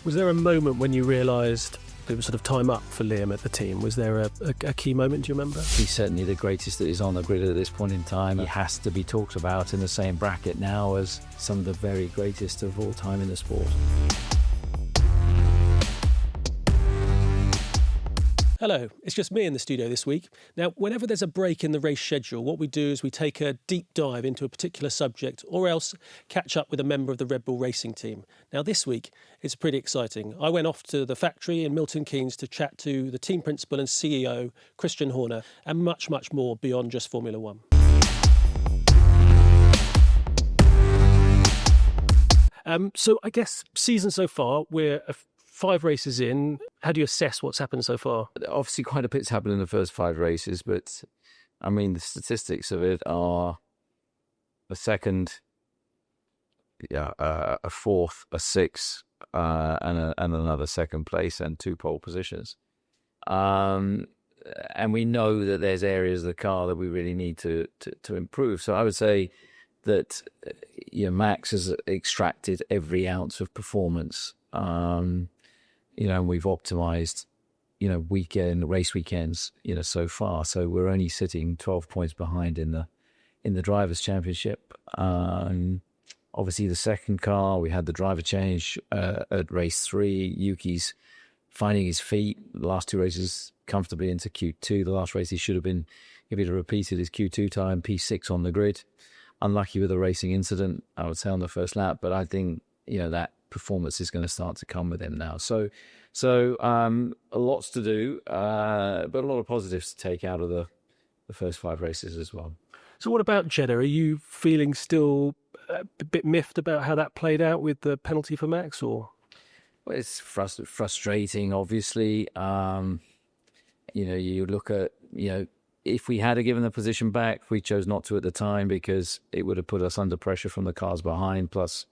Was there a moment when you realised it was sort of time up for Liam at the team? Was there a key moment, do you remember? He's certainly the greatest that is on the grid at this point in time. He has to be talked about in the same bracket now as some of the very greatest of all time in the sport. Hello, it's just me in the studio this week. Now, whenever there's a break in the race schedule, what we do is we take a deep dive into a particular subject or else catch up with a member of the Red Bull racing team. Now, this week, it's pretty exciting. I went off to the factory in Milton Keynes to chat to the team principal and CEO, Christian Horner, and much, much more beyond just Formula One. So I guess season so far, we're 5 races in. How do you assess what's happened so far? Obviously, quite a bit's happened in the first 5 races, but I mean, the statistics of it are a second, a fourth, a sixth, and another second place and 2 pole positions. And we know that there's areas of the car that we really need to improve. So I would say that Max has extracted every ounce of performance. And we've optimized, race weekends, so far. So we're only sitting 12 points behind in the Drivers' Championship. Obviously, the second car, we had the driver change at race 3. Yuki's finding his feet. The last 2 races comfortably into Q2. The last race he should have been, if he'd have repeated his Q2 time, P6 on the grid. Unlucky with a racing incident, I would say, on the first lap. But I think, that performance is going to start to come with him now. So lots to do, but a lot of positives to take out of the first 5 races as well. So what about Jeddah? Are you feeling still a bit miffed about how that played out with the penalty for Max, or? Well, it's frustrating, obviously. You look at, if we had given the position back, we chose not to at the time because it would have put us under pressure from the cars behind, plus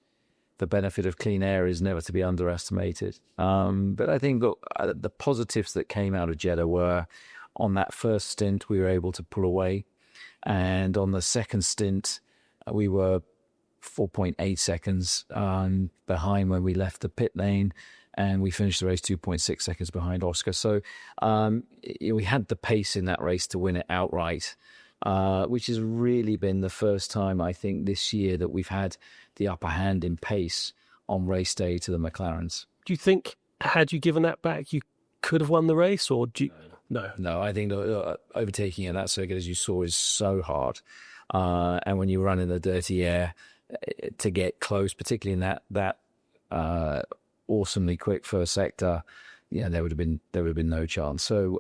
the benefit of clean air is never to be underestimated. But I think the positives that came out of Jeddah were, on that first stint, we were able to pull away. And on the second stint, we were 4.8 seconds behind when we left the pit lane. And we finished the race 2.6 seconds behind Oscar. So we had the pace in that race to win it outright, which has really been the first time, I think, this year that we've had the upper hand in pace on race day to the McLarens. Do you think, had you given that back, you could have won the race, or do you... No, I think overtaking in that circuit, as you saw, is so hard. And when you run in the dirty air, to get close, particularly in that awesomely quick first sector, there would have been no chance. So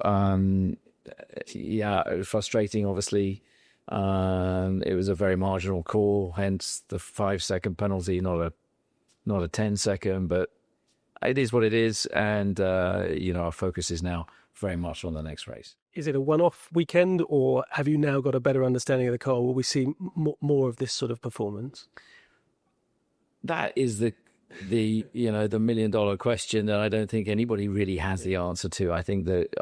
it was frustrating, obviously. It was a very marginal call, hence the 5-second penalty, not a 10-second, but it is what it is. And, our focus is now very much on the next race. Is it a one-off weekend, or have you now got a better understanding of the car? Will we see more of this sort of performance? That is the $1 million question that I don't think anybody really has the answer to. I think that,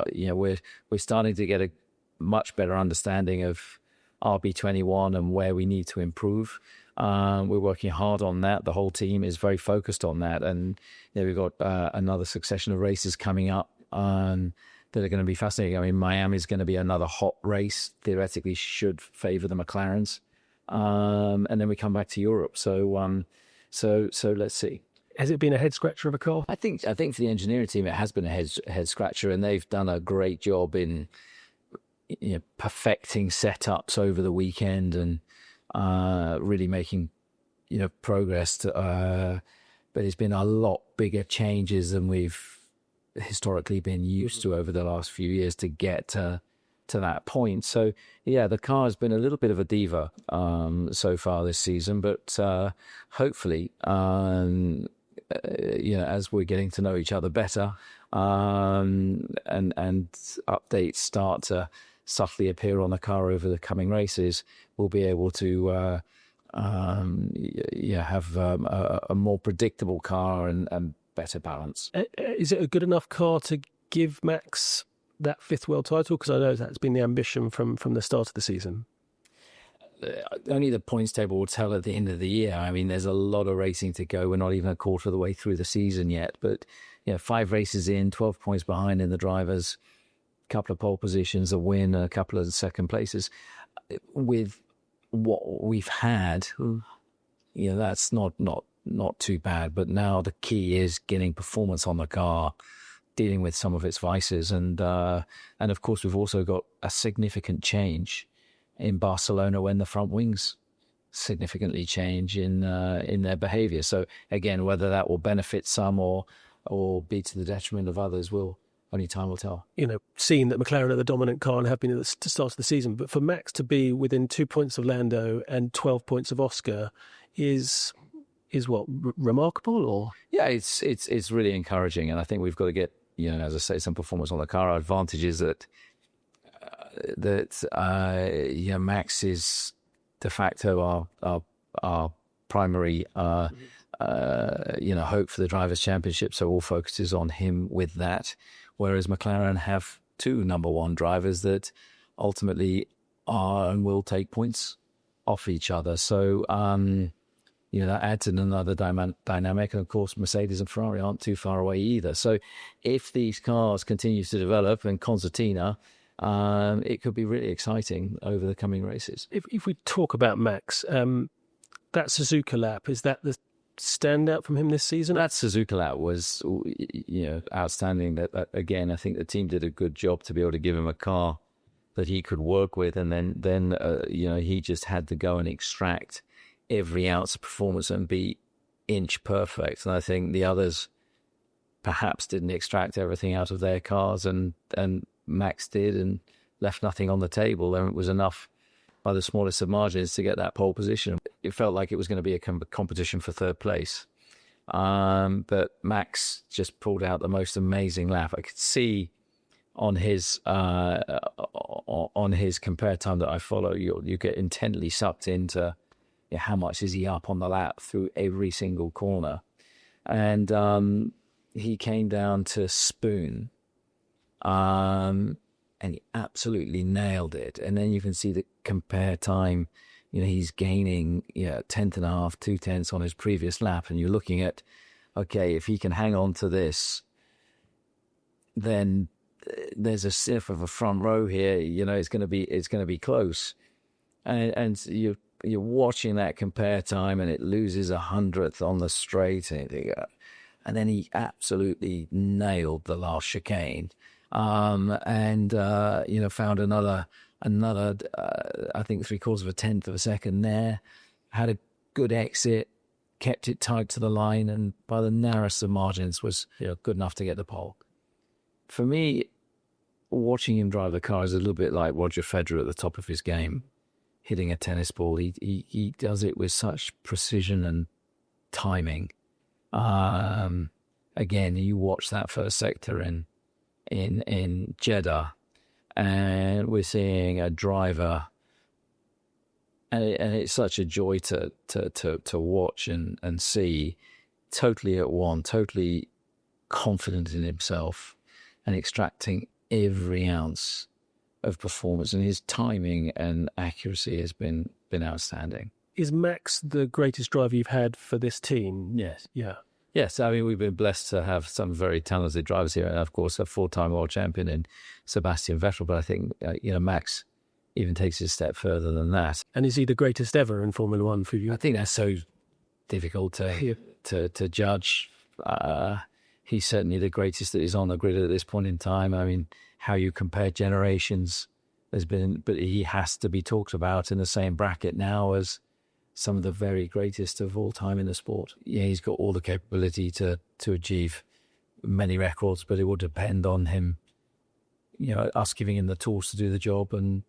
we're starting to get a much better understanding of RB21 and where we need to improve. We're working hard on that. The whole team is very focused on that. And we've got another succession of races coming up that are going to be fascinating. I mean, Miami's going to be another hot race, theoretically should favour the McLarens. And then we come back to Europe. So let's see. Has it been a head-scratcher of a car? I think for the engineering team, it has been a head-scratcher, and they've done a great job in perfecting setups over the weekend and really making progress. But it's been a lot bigger changes than we've historically been used to over the last few years to get to that point. So the car has been a little bit of a diva so far this season, but hopefully as we're getting to know each other better and updates start to subtly appear on the car over the coming races, we'll be able to have a more predictable car and better balance. Is it a good enough car to give Max that 5th world title? Because I know that's been the ambition from the start of the season. only the points table will tell at the end of the year. I mean, there's a lot of racing to go. We're not even a quarter of the way through the season yet. But, 5 races in, 12 points behind in the drivers, a couple of pole positions, a win, a couple of second places. With what we've had, that's not too bad. But now the key is getting performance on the car, dealing with some of its vices. And of course, we've also got a significant change in Barcelona when the front wings significantly change in their behavior. So again, whether that will benefit some or be to the detriment of others, only time will tell. Seeing that McLaren are the dominant car and have been at the start of the season, but for Max to be within 2 points of Lando and 12 points of Oscar is what, remarkable? Or it's really encouraging, and I think we've got to get, as I say, some performance on the car. Our advantage is that Max is de facto our primary hope for the Drivers' Championship, so all focus is on him with that, whereas McLaren have 2 number 1 drivers that ultimately are and will take points off each other. So that adds in another dynamic. And of course, Mercedes and Ferrari aren't too far away either. So if these cars continue to develop and concertina, it could be really exciting over the coming races. If we talk about Max, that Suzuka lap, is that the standout from him this season? That Suzuka lap was, outstanding. That again, I think the team did a good job to be able to give him a car that he could work with, and then he just had to go and extract every ounce of performance and be inch perfect. And I think the others perhaps didn't extract everything out of their cars, and Max did, and left nothing on the table. And it was enough by the smallest of margins to get that pole position. It felt like it was going to be a competition for third place. But Max just pulled out the most amazing lap. I could see on his compare time that I follow, you get intently sucked into how much is he up on the lap through every single corner. And he came down to Spoon, and he absolutely nailed it. And then you can see the compare time, he's gaining 10th and a half, 2/10 on his previous lap, and you're looking at, okay, if he can hang on to this, then there's a sniff of a front row here. It's going to be close, and you're watching that compare time, and it loses 100th on the straight, and then he absolutely nailed the last chicane, and found another I think 3/4 of a tenth of a second there, had a good exit, kept it tight to the line, and by the narrowest of margins was good enough to get the pole. For me, watching him drive the car is a little bit like Roger Federer at the top of his game, hitting a tennis ball. He does it with such precision and timing. Again, you watch that first sector in Jeddah, and we're seeing a driver, and it's such a joy to watch and see, totally at one, totally confident in himself, and extracting every ounce of performance, and his timing and accuracy has been outstanding. Is Max the greatest driver you've had for this team? Yes. Yeah. Yes, I mean, we've been blessed to have some very talented drivers here, and of course a 4-time world champion in Sebastian Vettel, but I think Max even takes it a step further than that. And is he the greatest ever in Formula One for you? I think that's so difficult to judge. He's certainly the greatest that is on the grid at this point in time. I mean, how you compare generations, but he has to be talked about in the same bracket now as some of the very greatest of all time in the sport. Yeah, he's got all the capability to achieve many records, but it will depend on him, us giving him the tools to do the job, and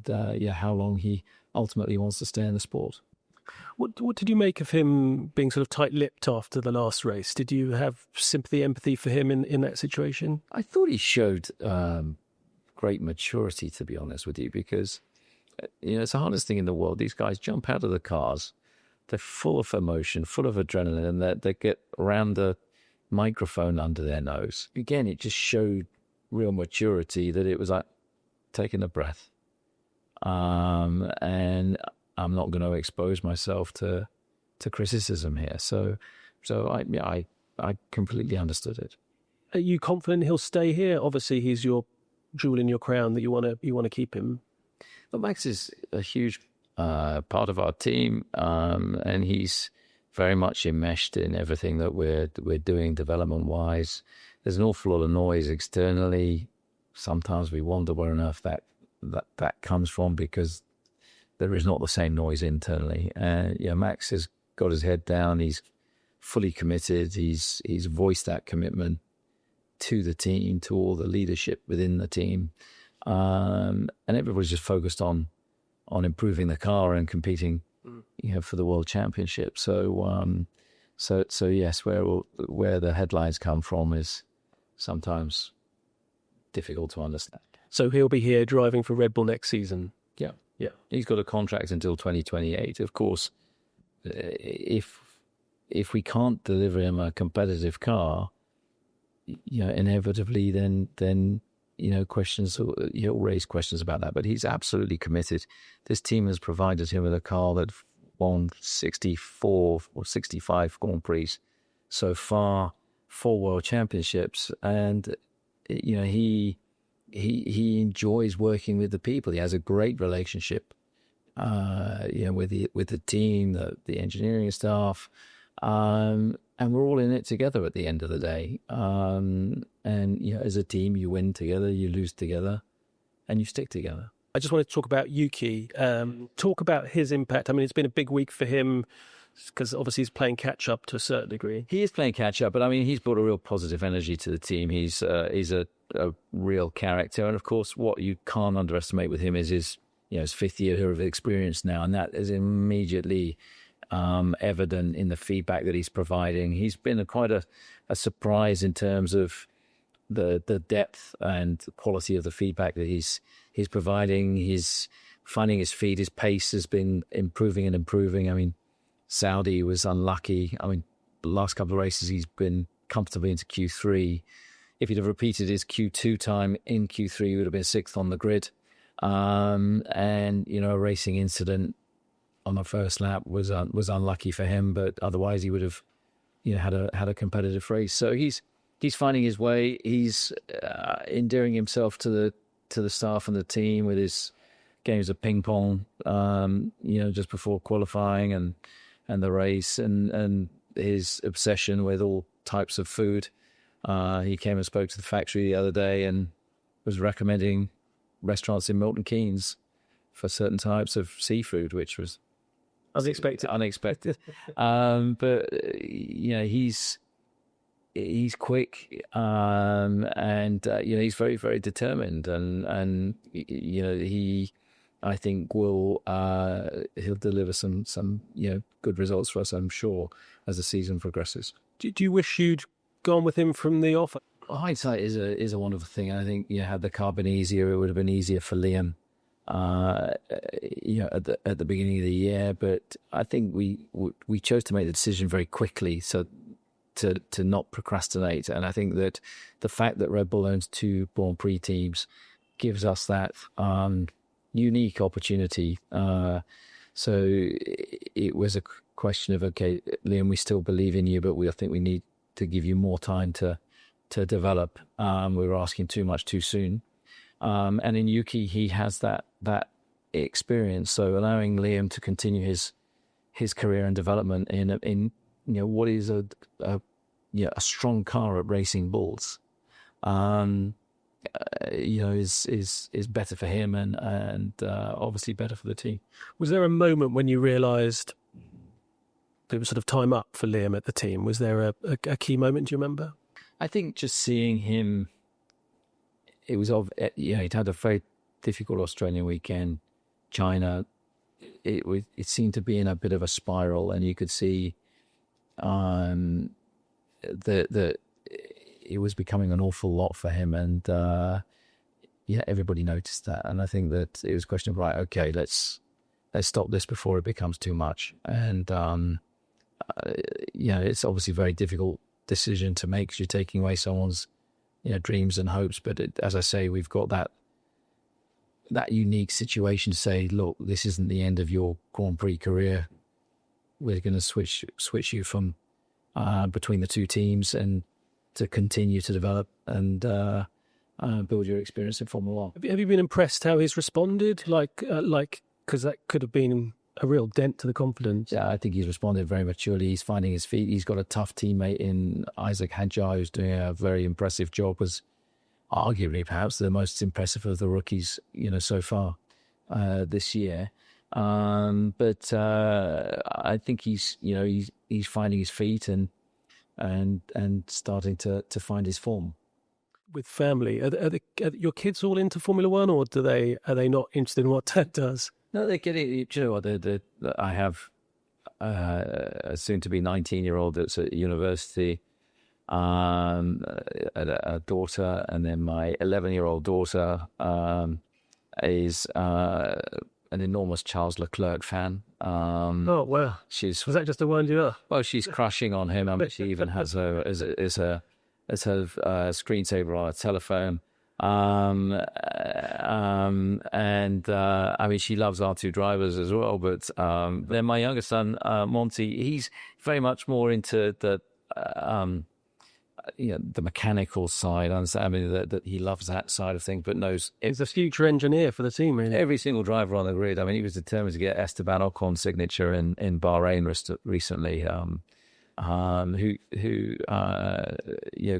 how long he ultimately wants to stay in the sport. What did you make of him being sort of tight-lipped after the last race? Did you have sympathy, empathy for him in that situation? I thought he showed great maturity, to be honest with you, because it's the hardest thing in the world. These guys jump out of the cars, they're full of emotion, full of adrenaline, and they get around the microphone under their nose. Again, it just showed real maturity, that it was like taking a breath. And I'm not going to expose myself to criticism here. So I completely understood it. Are you confident he'll stay here? Obviously, he's your jewel in your crown that you want to keep him. But Max is a huge part of our team, and he's very much enmeshed in everything that we're doing development-wise. There's an awful lot of noise externally. Sometimes we wonder where on earth that comes from, because there is not the same noise internally. Max has got his head down. He's fully committed. He's voiced that commitment to the team, to all the leadership within the team, and everybody's just focused on improving the car and competing, for the World Championship. So yes, where the headlines come from is sometimes difficult to understand. So he'll be here driving for Red Bull next season. Yeah. He's got a contract until 2028. Of course, if we can't deliver him a competitive car, inevitably then questions, he'll raise questions about that. But he's absolutely committed. This team has provided him with a car that won 64 or 65 Grand Prix so far, 4 World Championships, and he enjoys working with the people. He has a great relationship, with the team, the engineering staff, and we're all in it together at the end of the day. And as a team, you win together, you lose together, and you stick together. I just wanted to talk about Yuki. Talk about his impact. I mean, it's been a big week for him, because obviously he's playing catch up to a certain degree. He is playing catch up, but I mean, he's brought a real positive energy to the team. He's a real character, and of course, what you can't underestimate with him is his 5th year of experience now, and that is immediately evident in the feedback that he's providing. He's been quite a surprise in terms of the depth and quality of the feedback that he's providing. He's finding his feet. His pace has been improving and improving. I mean, Saudi was unlucky. I mean, the last couple of races he's been comfortably into Q3. If he'd have repeated his Q2 time in Q3, he would have been 6th on the grid. And a racing incident on the first lap was unlucky for him, but otherwise he would have had a competitive race. So he's finding his way. He's endearing himself to the staff and the team with his games of ping pong, just before qualifying and the race, and his obsession with all types of food. He came and spoke to the factory the other day and was recommending restaurants in Milton Keynes for certain types of seafood, which was unexpected. But he's quick, and he's very, very determined, and he, I think, he'll deliver some good results for us, I'm sure, as the season progresses. Do you wish you'd gone with him from the off? Hindsight is a wonderful thing. I think had the car been easier, it would have been easier for Liam. At the beginning of the year, but I think we chose to make the decision very quickly, so to not procrastinate. And I think that the fact that Red Bull owns 2 Grand Prix teams gives us that unique opportunity. So it was a question of, okay, Liam, we still believe in you, but I think we need to give you more time to develop. We were asking too much too soon. And in Yuki, he has that experience. So allowing Liam to continue his career and development in what is a strong car at Racing Bulls, is better for him and obviously better for the team. Was there a moment when you realised it was sort of time up for Liam at the team? Was there a key moment? Do you remember? I think just seeing him. It was he'd had a very difficult Australian weekend. China, it seemed to be in a bit of a spiral, and you could see that it was becoming an awful lot for him, and everybody noticed that. And I think that it was a question of, right, okay, let's stop this before it becomes too much. And it's obviously a very difficult decision to make, because you're taking away someone's dreams and hopes. But as I say, we've got that unique situation to say, look, this isn't the end of your Grand Prix career. We're going to switch you from between the two teams and to continue to develop and build your experience in Formula One. Have you been impressed how he's responded? Because that could have been a real dent to the confidence. Yeah, I think he's responded very maturely. He's finding his feet. He's got a tough teammate in Isaac Hadjar, who's doing a very impressive job. Was arguably perhaps the most impressive of the rookies, so far this year. But I think he's finding his feet and starting to find his form. With family, are your kids all into Formula One, or are they not interested in what Dad does? No, they're getting. You know what? I have a soon-to-be 19-year-old that's at university, a daughter, and then my 11-year-old daughter is an enormous Charles Leclerc fan. Oh wow! Was that just to wind you up? Well, she's crushing on him. I mean, she even has her as her screensaver on her telephone. And I mean, she loves R2 drivers as well. But then my younger son, Monty, he's very much more into the mechanical side. I mean, that he loves that side of things, but knows he's a future engineer for the team. Really, every single driver on the grid. I mean, he was determined to get Esteban Ocon's signature in Bahrain recently. Who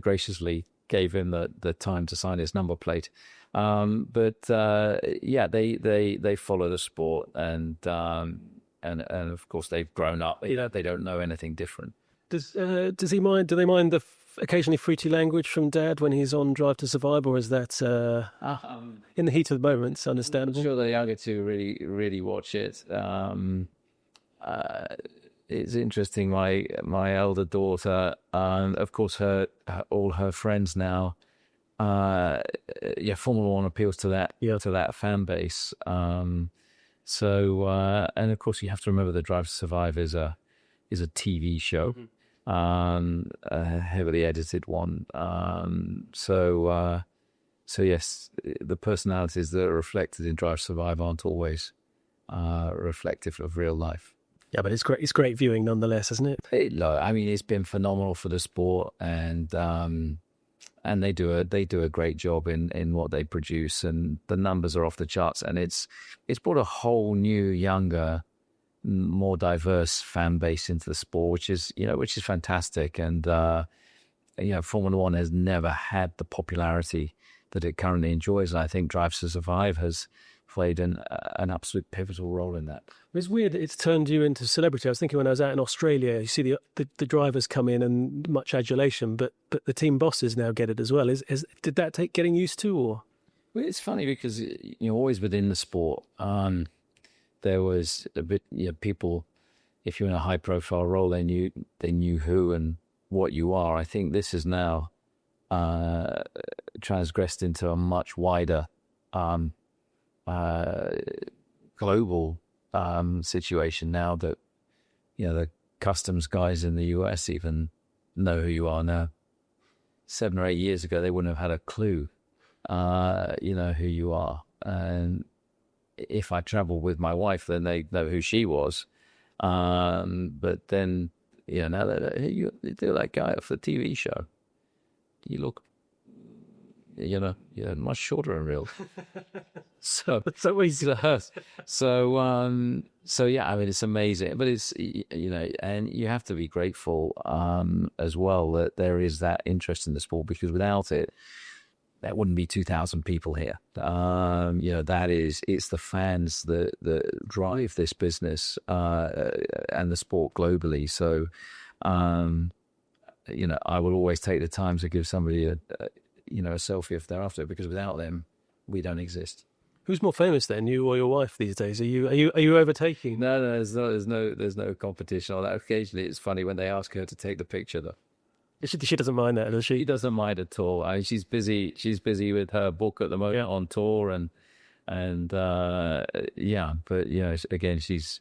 graciously gave him the time to sign his number plate. But they follow the sport and of course they've grown up. They don't know anything different. Does he mind? Do they mind the occasionally fruity language from Dad when he's on Drive to Survive, or is that in the heat of the moment? It's understandable. I'm sure the younger two really watch it. It's interesting. My elder daughter, of course, all her friends now. Formula One appeals to that fan base. And of course, you have to remember that Drive to Survive is a TV show, a heavily edited one. So yes, the personalities that are reflected in Drive to Survive aren't always reflective of real life. Yeah, but it's great. It's great viewing nonetheless, isn't it? I mean, it's been phenomenal for the sport, and they do a great job in what they produce, and the numbers are off the charts. And it's brought a whole new, younger, more diverse fan base into the sport, which is fantastic. And Formula One has never had the popularity that it currently enjoys. And I think Drive to Survive has played an absolute pivotal role in that. It's weird that it's turned you into celebrity. I was thinking when I was out in Australia, you see the drivers come in and much adulation, but the team bosses now get it as well. Did that take getting used to, or? Well, it's funny because always within the sport, there was a bit people. If you're in a high profile role, they knew who and what you are. I think this is now transgressed into a much wider global situation now that the customs guys in the US even know who you are now. 7 or 8 years ago, they wouldn't have had a clue, who you are. And if I traveled with my wife, then they know who she was. But then, now that you do that guy off the TV show, you look, you're much shorter in real. So easy to hurt. So yeah, I mean, it's amazing, but it's, and you have to be grateful as well that there is that interest in the sport, because without it, there wouldn't be 2,000 people here. It's the fans that drive this business and the sport globally. So, I will always take the time to give somebody a selfie if they're after it, because without them, we don't exist. Who's more famous then, you or your wife these days? Are you overtaking? No, there's no competition on that. Occasionally, it's funny when they ask her to take the picture, though. She doesn't mind that, does she? She doesn't mind at all. I mean, she's busy. She's busy with her book at the moment on tour, and but again, she's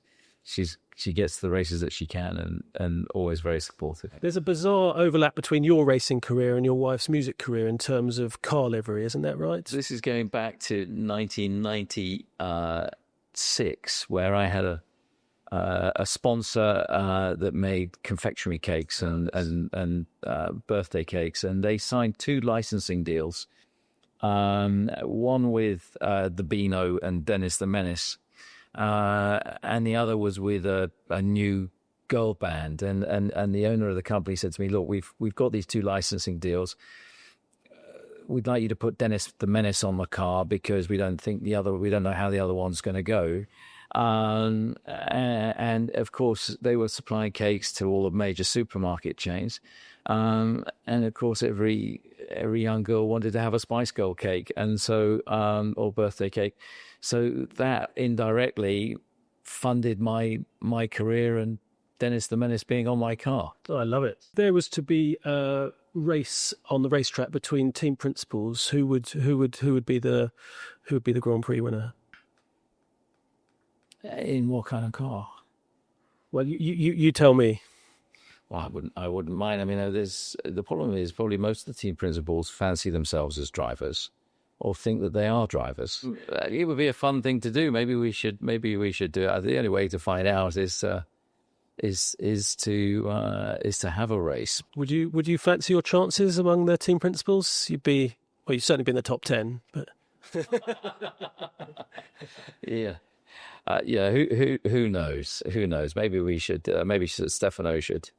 gets the races that she can, and always very supportive. There's a bizarre overlap between your racing career and your wife's music career in terms of car livery, isn't that right? This is going back to 1996, where I had a sponsor that made confectionery cakes and birthday cakes, and they signed 2 licensing deals. One with the Beano and Dennis the Menace, and the other was with a new girl band. And the owner of the company said to me, "Look, we've got these 2 licensing deals. We'd like you to put Dennis the Menace on the car because we don't know how the other one's going to go." And of course, they were supplying cakes to all the major supermarket chains. And of course, every young girl wanted to have a Spice Girl cake, and so or birthday cake. So that indirectly funded my career and Dennis the Menace being on my car. Oh, I love it. There was to be a race on the racetrack between team principals. Who would be the Grand Prix winner? In what kind of car? Well, you tell me. Well, I wouldn't mind. I mean, the problem is probably most of the team principals fancy themselves as drivers, or think that they are drivers. It would be a fun thing to do. Maybe we should do it. The only way to find out is to have a race. Would you fancy your chances among the team principals? You'd certainly be in the top 10, but yeah. Who knows? Who knows? Maybe we should. Maybe Stefano should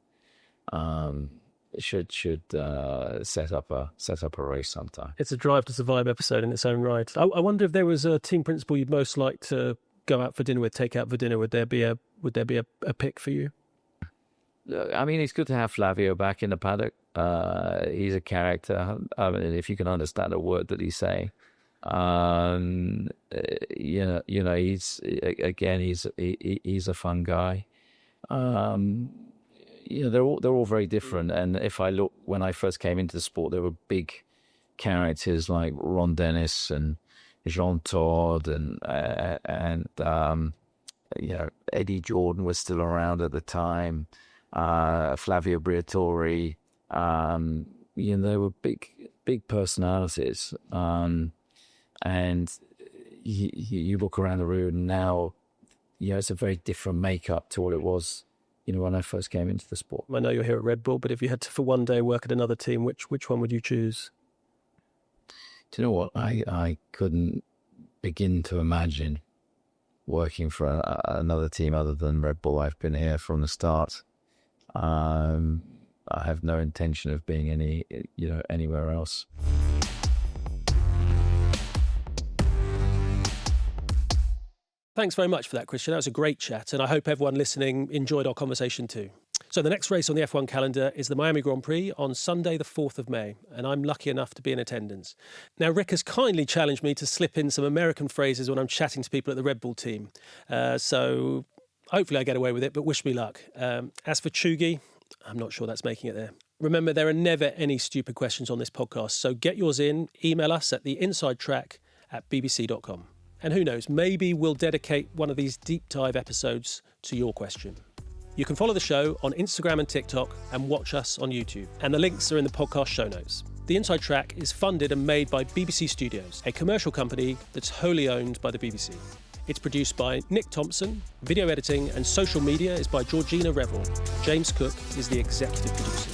set up a race sometime. It's a Drive to Survive episode in its own right. I wonder if there was a team principal you'd most like to go out for dinner with, take out for dinner. Would there be a pick for you? I mean, it's good to have Flavio back in the paddock. He's a character. I mean, if you can understand a word that he's saying. He's a fun guy. They're all very different. And if I look, when I first came into the sport, there were big characters like Ron Dennis and Jean Todt and Eddie Jordan was still around at the time. Flavio Briatore. They were big personalities. And you look around the room now, it's a very different makeup to what it was, when I first came into the sport. I know you're here at Red Bull, but if you had to, for one day, work at another team, which one would you choose? Do you know what? I couldn't begin to imagine working for another team other than Red Bull. I've been here from the start. I have no intention of being anywhere else. Thanks very much for that, Christian. That was a great chat, and I hope everyone listening enjoyed our conversation too. So the next race on the F1 calendar is the Miami Grand Prix on Sunday the 4th of May, and I'm lucky enough to be in attendance. Now, Rick has kindly challenged me to slip in some American phrases when I'm chatting to people at the Red Bull team. So hopefully I get away with it, but wish me luck. As for Chugi, I'm not sure that's making it there. Remember, there are never any stupid questions on this podcast, so get yours in, email us at theinsidetrack@bbc.com. And who knows, maybe we'll dedicate one of these deep dive episodes to your question. You can follow the show on Instagram and TikTok and watch us on YouTube. And the links are in the podcast show notes. The Inside Track is funded and made by BBC Studios, a commercial company that's wholly owned by the BBC. It's produced by Nick Thompson. Video editing and social media is by Georgina Revel. James Cook is the executive producer.